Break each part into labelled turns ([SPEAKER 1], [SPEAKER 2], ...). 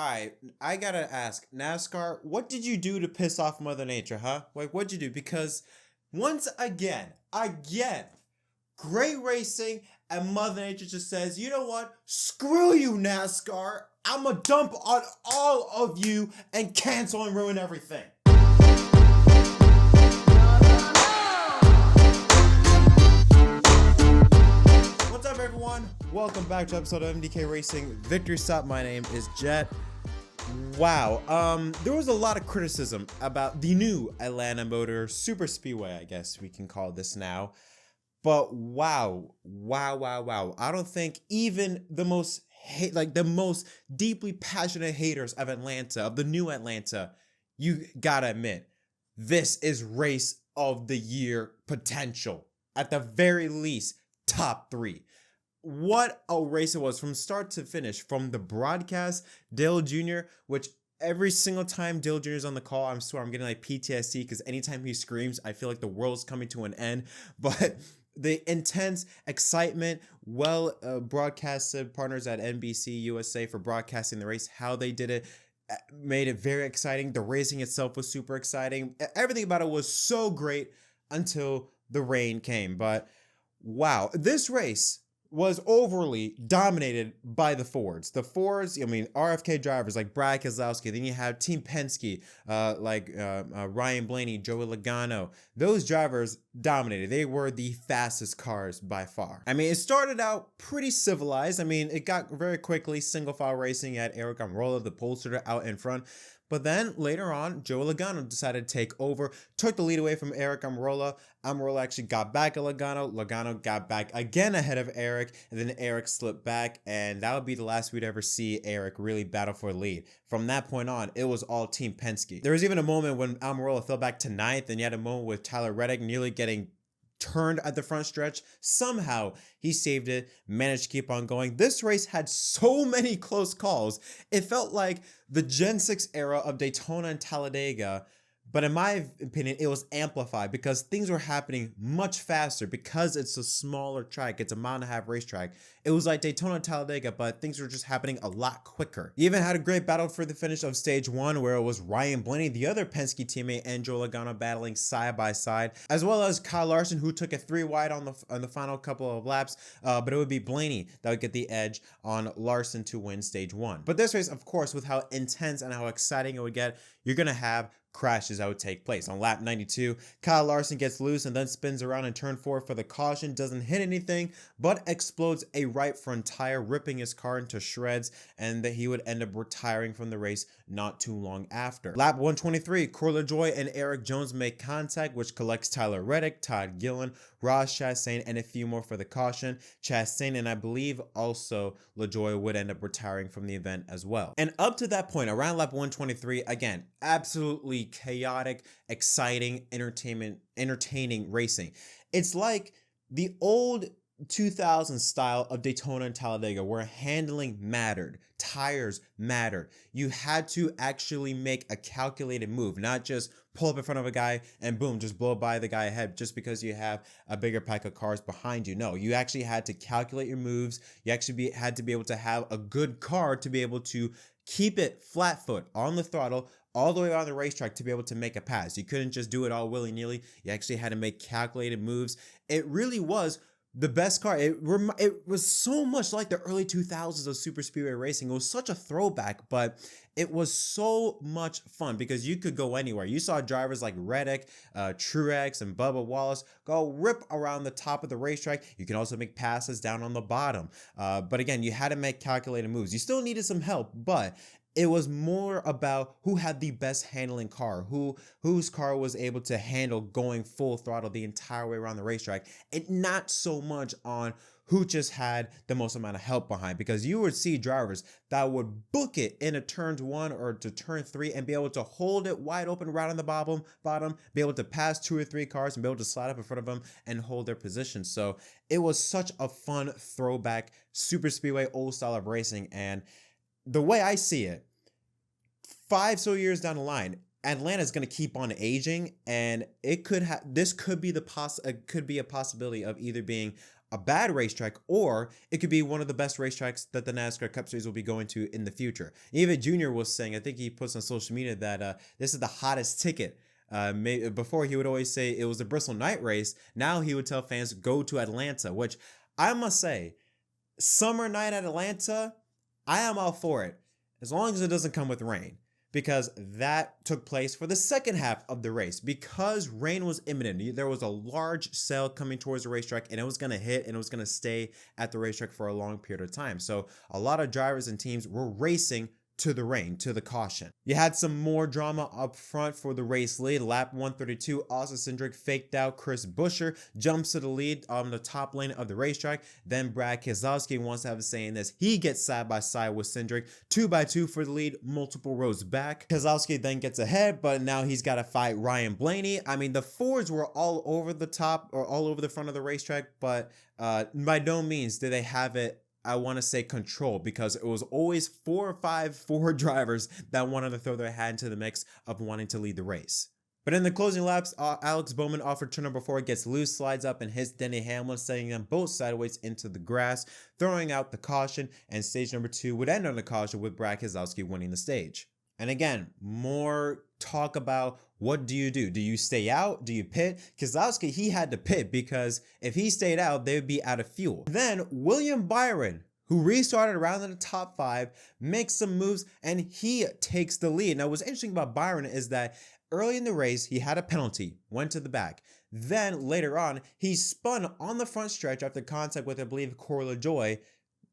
[SPEAKER 1] Alright, I gotta ask, NASCAR, what did you do to piss off Mother Nature, huh? Like, what'd you do? Because once again, great racing, and Mother Nature just says, you know what? Screw you, NASCAR. I'ma dump on all of you and cancel and ruin everything. What's up, everyone? Welcome back to episode of MDK Racing Victory Stop. My name is Jet. Wow, there was a lot of criticism about the new Atlanta Motor Super Speedway, I guess we can call this now. But wow. I don't think even the most deeply passionate haters of Atlanta, of the new Atlanta, you gotta admit, this is race of the year potential. At the very least, top 3. What a race it was from start to finish. From the broadcast, Dale Jr., which every single time Dale Jr. is on the call, I swear I'm getting like PTSD because anytime he screams, I feel like the world's coming to an end. But the intense excitement, broadcasted partners at NBC USA for broadcasting the race, how they did it, made it very exciting. The racing itself was super exciting. Everything about it was so great until the rain came. But wow, this race was overly dominated by the Fords. The Fords, RFK drivers like Brad Keselowski. Then you have Team Penske, Ryan Blaney, Joey Logano. Those drivers dominated. They were the fastest cars by far. It started out pretty civilized. It got very quickly single file racing at Eric Almirola, the pole sitter, out in front. But then later on, Joey Logano decided to take over, took the lead away from Eric Almirola. Almirola actually got back at Logano. Logano got back again ahead of Eric, and then Eric slipped back, and that would be the last we'd ever see Eric really battle for the lead. From that point on, it was all Team Penske. There was even a moment when Almirola fell back to 9th, and you had a moment with Tyler Reddick nearly getting turned at the front stretch. Somehow he saved it, managed to keep on going. This race had so many close calls. It felt like the Gen 6 era of Daytona and Talladega, but in my opinion, it was amplified because things were happening much faster because it's a smaller track. It's a 1.5 mile racetrack. It was like Daytona and Talladega, but things were just happening a lot quicker. You even had a great battle for the finish of stage 1 where it was Ryan Blaney, the other Penske teammate, and Joe Logano battling side by side, as well as Kyle Larson, who took it 3 wide on the final couple of laps, but it would be Blaney that would get the edge on Larson to win stage 1. But this race, of course, with how intense and how exciting it would get, you're going to have crashes that would take place. On lap 92, Kyle Larson gets loose and then spins around in turn 4 for the caution, doesn't hit anything, but explodes a right front tire, ripping his car into shreds, and that he would end up retiring from the race not too long after. Lap 123, Corey LaJoie and Eric Jones make contact, which collects Tyler Reddick, Todd Gillen, Ross Chastain, and a few more for the caution. Chastain and I believe also LaJoie would end up retiring from the event as well. And up to that point, around lap 123, again, absolutely chaotic, exciting, entertaining racing. It's like the old 2000 style of Daytona and Talladega where handling mattered, tires mattered. You had to actually make a calculated move, not just pull up in front of a guy and boom, just blow by the guy ahead just because you have a bigger pack of cars behind you. No, you actually had to calculate your moves. You actually had to be able to have a good car to be able to keep it flat foot on the throttle all the way around the racetrack to be able to make a pass. You couldn't just do it all willy-nilly. You actually had to make calculated moves. It really was the best car. It was so much like the early 2000s of super speedway racing. It was such a throwback, but it was so much fun because you could go anywhere. You saw drivers like Reddick, Truex, and Bubba Wallace go rip around the top of the racetrack. You can also make passes down on the bottom. But again, you had to make calculated moves. You still needed some help, but it was more about who had the best handling car, whose car was able to handle going full throttle the entire way around the racetrack, and not so much on who just had the most amount of help behind, because you would see drivers that would book it into turn 1 or to turn 3 and be able to hold it wide open right on the bottom, be able to pass 2 or 3 cars and be able to slide up in front of them and hold their position. So it was such a fun throwback super speedway old style of racing. And the way I see it, 5 years down the line, Atlanta is going to keep on aging, and this could be a possibility of either being a bad racetrack, or it could be one of the best racetracks that the NASCAR Cup Series will be going to in the future. Even Junior was saying, I think he puts on social media that this is the hottest ticket. Before he would always say it was the Bristol night race. Now he would tell fans go to Atlanta, which I must say, summer night at Atlanta, I am all for it as long as it doesn't come with rain. Because that took place for the second half of the race. Because rain was imminent, there was a large cell coming towards the racetrack, and it was going to hit and it was going to stay at the racetrack for a long period of time. So a lot of drivers and teams were racing to the rain, to the caution. You had some more drama up front for the race lead. Lap 132, Austin Cindric faked out Chris Buescher, jumps to the lead on the top lane of the racetrack. Then Brad Keselowski wants to have a say in this. He gets side by side with Cindric, 2x2 for the lead, multiple rows back. Keselowski then gets ahead, but now he's got to fight Ryan Blaney. I mean, the Fords were all over the top or all over the front of the racetrack, but by no means did they have it, I want to say, control, because it was always 4 or 5 Ford drivers that wanted to throw their hat into the mix of wanting to lead the race. But in the closing laps, Alex Bowman off of turn number 4 gets loose, slides up and hits Denny Hamlin, sending them both sideways into the grass, throwing out the caution, and stage number 2 would end on a caution with Brad Keselowski winning the stage. And again, more talk about what do you do? Do you stay out? Do you pit? Keselowski, he had to pit because if he stayed out, they would be out of fuel. Then William Byron, who restarted around in the top 5, makes some moves and he takes the lead. Now, what's interesting about Byron is that early in the race, he had a penalty, went to the back. Then later on, he spun on the front stretch after contact with, I believe, Corey LaJoie.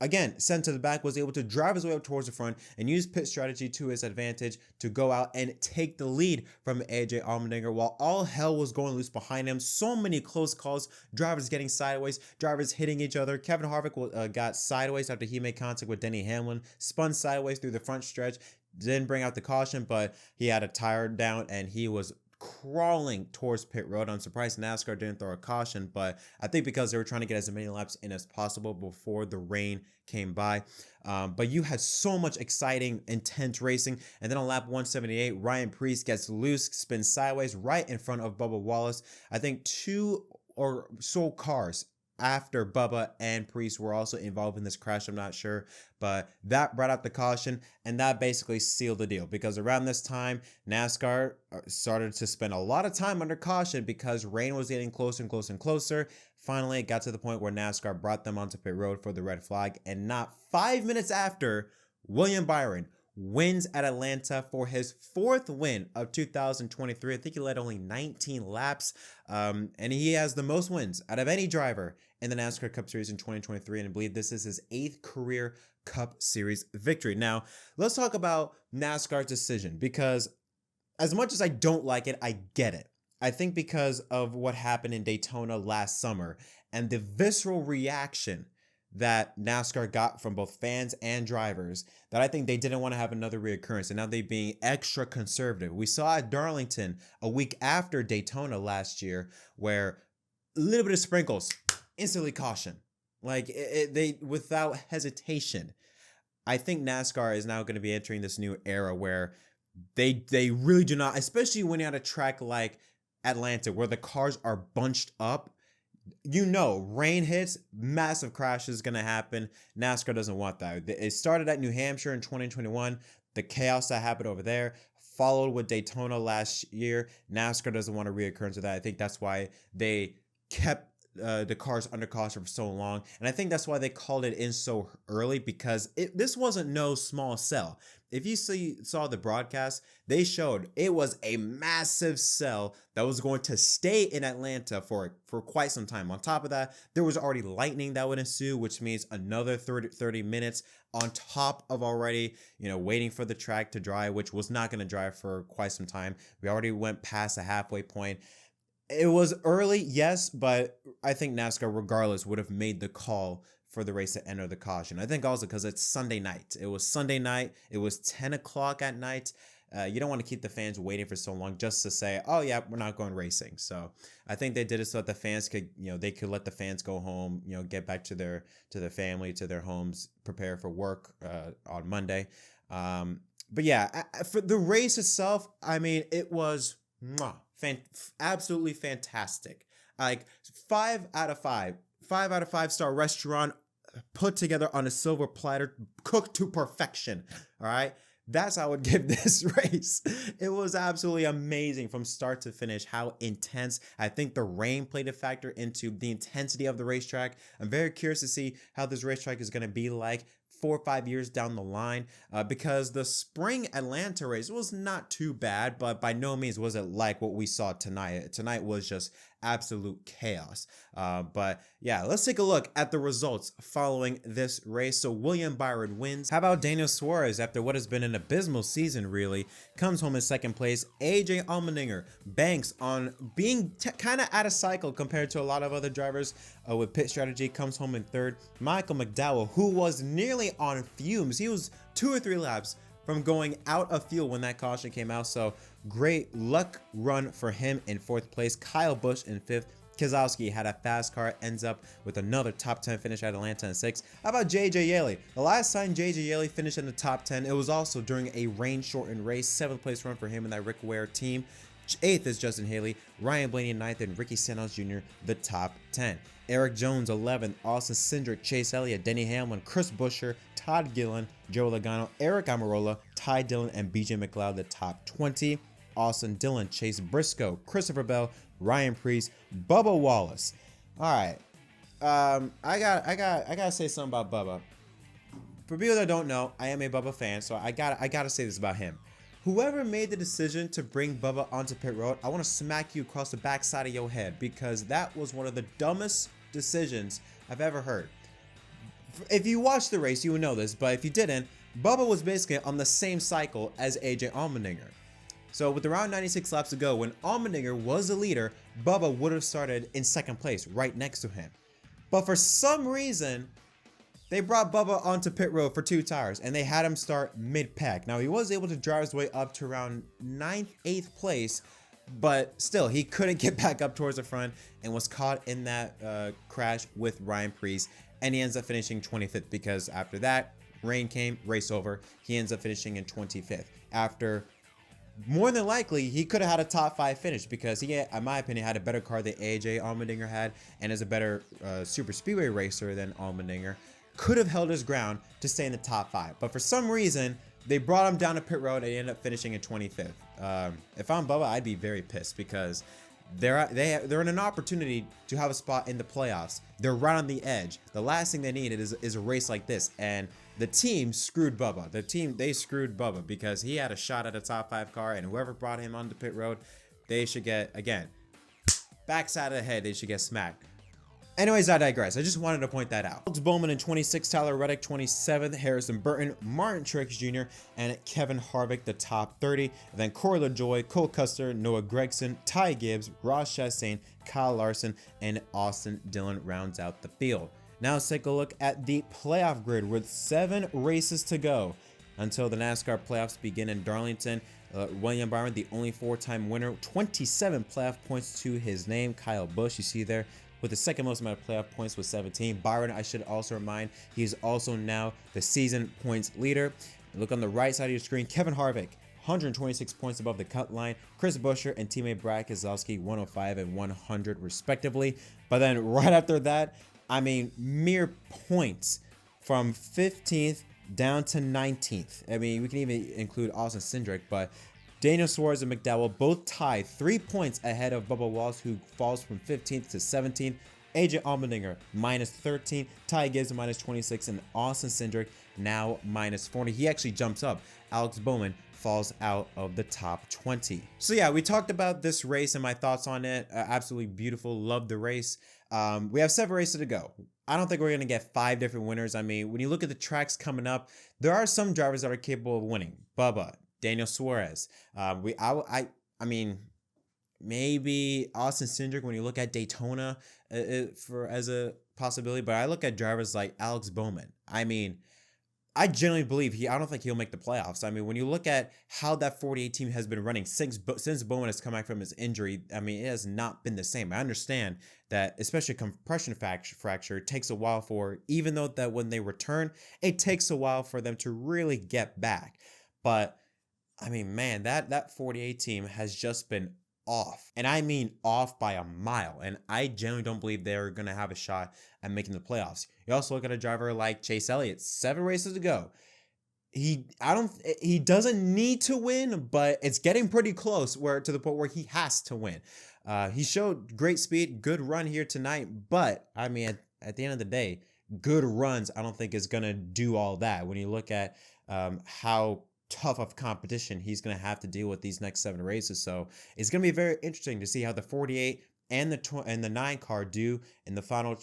[SPEAKER 1] Again, sent to the back, was able to drive his way up towards the front and use pit strategy to his advantage to go out and take the lead from AJ Allmendinger while all hell was going loose behind him. So many close calls, drivers getting sideways, drivers hitting each other. Kevin Harvick got sideways after he made contact with Denny Hamlin, spun sideways through the front stretch, didn't bring out the caution, but he had a tire down and he was crawling towards pit road. I'm surprised NASCAR didn't throw a caution, but I think because they were trying to get as many laps in as possible before the rain came by. But you had so much exciting, intense racing. And then on lap 178, Ryan Preece gets loose, spins sideways right in front of Bubba Wallace. I think 2 or so cars after Bubba and Preece were also involved in this crash, I'm not sure, but that brought out the caution, and that basically sealed the deal, because around this time, NASCAR started to spend a lot of time under caution because rain was getting closer and closer and closer. Finally, it got to the point where NASCAR brought them onto pit road for the red flag, and not 5 minutes after, William Byron wins at Atlanta for his 4th win of 2023. I think he led only 19 laps, and he has the most wins out of any driver in the NASCAR Cup Series in 2023, and I believe this is his 8th career Cup Series victory. Now, let's talk about NASCAR's decision, because as much as I don't like it, I get it. I think because of what happened in Daytona last summer and the visceral reaction that NASCAR got from both fans and drivers, that I think they didn't want to have another reoccurrence, and now they're being extra conservative. We saw at Darlington a week after Daytona last year where a little bit of sprinkles, instantly caution. Like they without hesitation. I think NASCAR is now going to be entering this new era where they really do not, especially when you're at a track like Atlanta where the cars are bunched up. You know, rain hits, massive crashes going to happen. NASCAR doesn't want that. It started at New Hampshire in 2021. The chaos that happened over there followed with Daytona last year. NASCAR doesn't want a reoccurrence of that. I think that's why they kept the cars under caution for so long. And I think that's why they called it in so early, because this wasn't no small cell. If you saw the broadcast, they showed it was a massive cell that was going to stay in Atlanta for quite some time. On top of that, there was already lightning that would ensue, which means another 30 minutes on top of already, waiting for the track to dry, which was not going to dry for quite some time. We already went past the halfway point. It was early, yes, but I think NASCAR, regardless, would have made the call for the race to enter the caution. I think also because it's Sunday night. It was Sunday night. It was 10 o'clock at night. You don't want to keep the fans waiting for so long just to say, oh, yeah, we're not going racing. So I think they did it so that the fans could, they could let the fans go home, get back to their family, to their homes, prepare for work on Monday. But yeah, for the race itself, I mean, it was absolutely fantastic. Like 5 out of 5 5 out of 5-star restaurant put together on a silver platter, cooked to perfection. All right. That's how I would give this race. It was absolutely amazing from start to finish, how intense. I think the rain played a factor into the intensity of the racetrack. I'm very curious to see how this racetrack is going to be like 4 or 5 years down the line, because the spring Atlanta race was not too bad, but by no means was it like what we saw tonight. Tonight was just absolute chaos. But yeah, let's take a look at the results following this race. So William Byron wins. How about Daniel Suarez, after what has been an abysmal season really, comes home in second place. AJ Allmendinger banks on being kind of out of cycle compared to a lot of other drivers with pit strategy, comes home in third. Michael McDowell, who was nearly on fumes, he was 2 or 3 laps from going out of fuel when that caution came out. So great luck run for him in fourth place. Kyle Busch in fifth. Keselowski had a fast car, ends up with another top 10 finish at Atlanta in 6th. How about JJ Yeley? The last time JJ Yeley finished in the top 10, it was also during a rain-shortened race. 7th place run for him in that Rick Ware team. 8th is Justin Haley, Ryan Blaney 9th, and Ricky Stenhouse Jr. the top 10. Eric Jones 11th, Austin Cindric, Chase Elliott, Denny Hamlin, Chris Buescher, Todd Gillen, Joe Logano, Eric Almirola, Ty Dillon, and BJ McLeod the top 20. Austin Dillon, Chase Briscoe, Christopher Bell, Ryan Preece, Bubba Wallace. All right, I gotta say something about Bubba. For people that don't know, I am a Bubba fan, so I gotta say this about him. Whoever made the decision to bring Bubba onto pit road, I want to smack you across the backside of your head, because that was one of the dumbest decisions I've ever heard. If you watched the race, you would know this, but if you didn't, Bubba was basically on the same cycle as AJ Allmendinger. So with around 96 laps to go, when Allmendinger was the leader, Bubba would have started in second place right next to him. But for some reason, they brought Bubba onto pit road for 2 tires, and they had him start mid-pack. Now, he was able to drive his way up to around 9th, 8th place, but still, he couldn't get back up towards the front and was caught in that crash with Ryan Preece, and he ends up finishing 25th, because after that, rain came, race over. He ends up finishing in 25th. After, more than likely, he could have had a top 5 finish, because he, in my opinion, had a better car than AJ Allmendinger had, and is a better super speedway racer than Allmendinger. Could have held his ground to stay in the top 5, but for some reason they brought him down to pit road and he ended up finishing in 25th. If I'm Bubba, I'd be very pissed, because they're in an opportunity to have a spot in the playoffs. They're right on the edge. The last thing they needed is a race like this, and the team screwed Bubba. They screwed Bubba, because he had a shot at a top 5 car, and whoever brought him onto pit road, they should get, again, backside of the head, they should get smacked. Anyways, I digress. I just wanted to point that out. Alex Bowman in 26th, Tyler Reddick 27th, Harrison Burton, Martin Truex Jr., and Kevin Harvick the top 30. And then Corey LaJoie, Cole Custer, Noah Gragson, Ty Gibbs, Ross Chastain, Kyle Larson, and Austin Dillon rounds out the field. Now let's take a look at the playoff grid with 7 races to go until the NASCAR playoffs begin in Darlington. William Byron, the only 4-time winner, 27 playoff points to his name. Kyle Busch, you see there, with the second most amount of playoff points with 17. Byron, I should also remind, he is also now the season points leader. Look on the right side of your screen, Kevin Harvick, 126 points above the cut line. Chris Buescher and teammate Brad Keselowski, 105 and 100 respectively. But then right after that, I mean, mere points from 15th down to 19th. I mean, we can even include Austin Cindric, but Daniel Suarez and McDowell both tied 3 points ahead of Bubba Wallace, who falls from 15th to 17th. AJ Allmendinger minus 13, Ty Gibbs minus 26, and Austin Cindric now minus 40. He actually jumps up. Alex Bowman falls out of the top 20. So yeah, we talked about this race and my thoughts on it. Absolutely beautiful. Love the race. We have 7 races to go. I don't think we're going to get 5 different winners. I mean, when you look at the tracks coming up, there are some drivers that are capable of winning. Bubba, Daniel Suarez. I mean, maybe Austin Cindric when you look at Daytona as a possibility, but I look at drivers like Alex Bowman. I mean, I genuinely believe I don't think he'll make the playoffs. I mean, when you look at how that 48 team has been running since Bowman has come back from his injury, I mean, it has not been the same. I understand that, especially compression fracture, takes a while even though that when they return, it takes a while for them to really get back. But I mean, man, that 48 team has just been off. And I mean off by a mile. And I genuinely don't believe they're going to have a shot at making the playoffs. You also look at a driver like Chase Elliott, 7 races to go. He doesn't need to win, but it's getting pretty close where to the point where he has to win. He showed great speed, good run here tonight, but I mean, at the end of the day, good runs, I don't think is going to do all that. When you look at how tough of competition he's going to have to deal with these next 7 races. So it's going to be very interesting to see how the 48 and the 9 car do in the final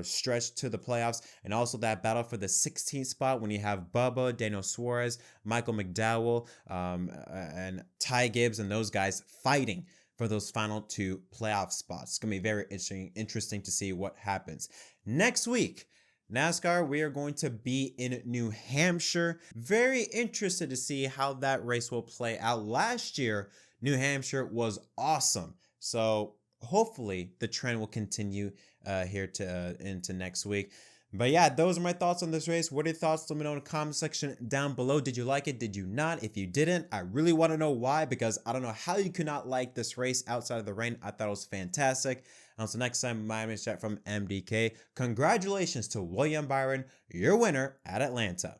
[SPEAKER 1] stretch to the playoffs, and also that battle for the 16th spot when you have Bubba, Daniel Suarez, Michael McDowell, and Ty Gibbs and those guys fighting for those final 2 playoff spots. It's going to be very interesting to see what happens. Next week, NASCAR, we are going to be in New Hampshire. Very interested to see how that race will play out. Last year, New Hampshire was awesome. So hopefully the trend will continue here into next week. But yeah, those are my thoughts on this race. What are your thoughts? Let me know in the comment section down below. Did you like it? Did you not? If you didn't, I really want to know why, because I don't know how you could not like this race outside of the rain. I thought it was fantastic. Until next time, my name is Jett from MDK. Congratulations to William Byron, your winner at Atlanta.